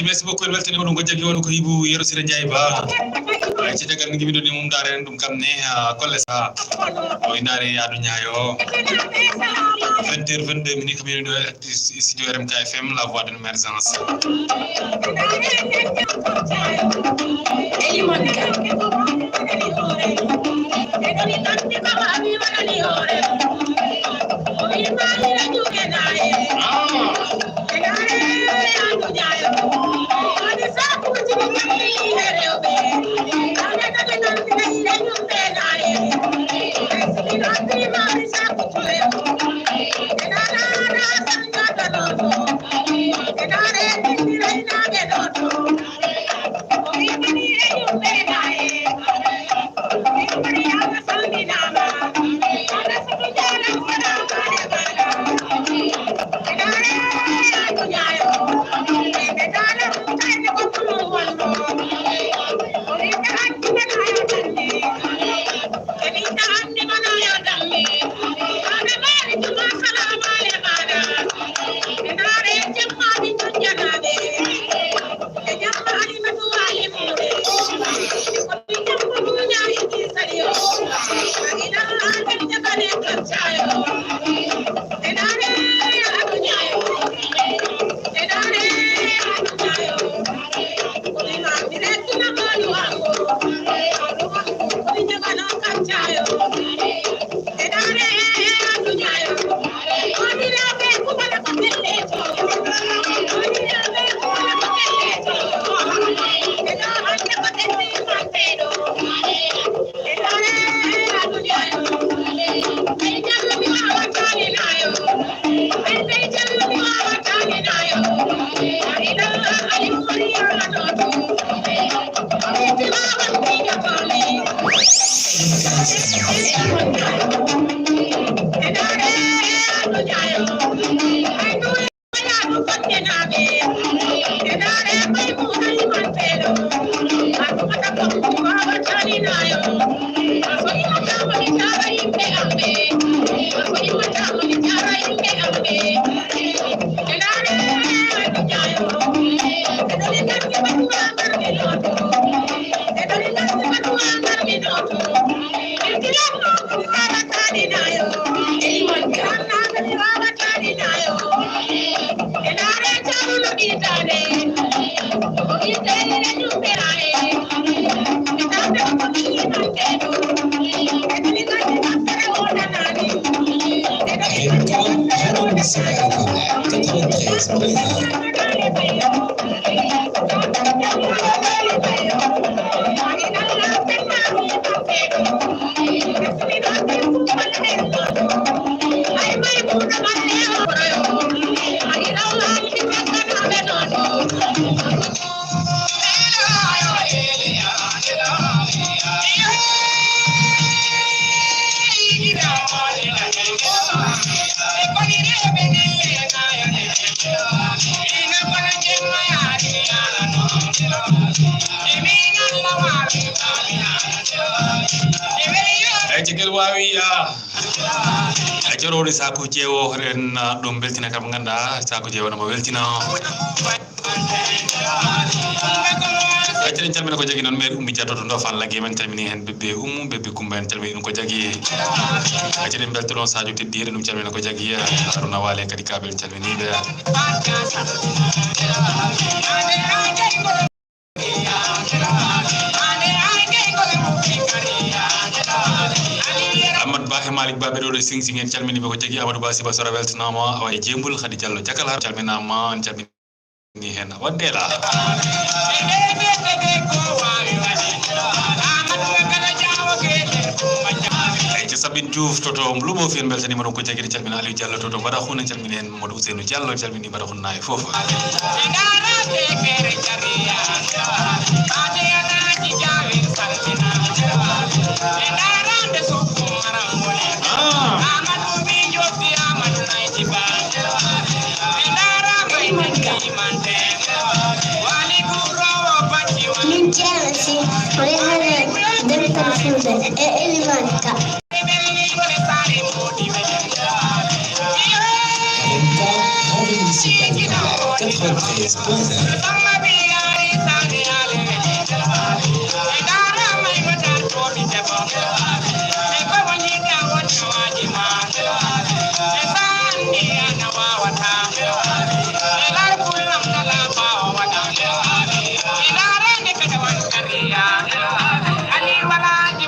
merci beaucoup weltani on gojjaki on ko hibu yero sire jay ba ay ci dagal ngi bindo ni mum daren dum kam ne kolle sa o indare adu nyaayo 20h22 minutes comme do studio RMK FM la voix de l'émergence Jorori sako jewo ren dum beltina kam ganda sako jewo no weltina Acen calmina ko jagi non mer ummi jaddo do fan lagi men calmini hen bebbe bebbe kumba en calmini ko jagi acen beltino sadio teddire dum calmina ko jagi haruna wale kadi kabel calmini be Malik Babé do sing sing en calmini be ko jagi Amadou Ba Siba Sora weltanama away jembul Khady Diallo jakal har calminama en calmini hen wadde la Sabine Diouf toto mblumo fi en beltani mon ko jagiri calmina Aliou Diallo toto bada khuna calmina en Modou Ousseynou Diallo calmini bada khuna e fofu من جالسي ولهذا دمت الفوزة اللي مالك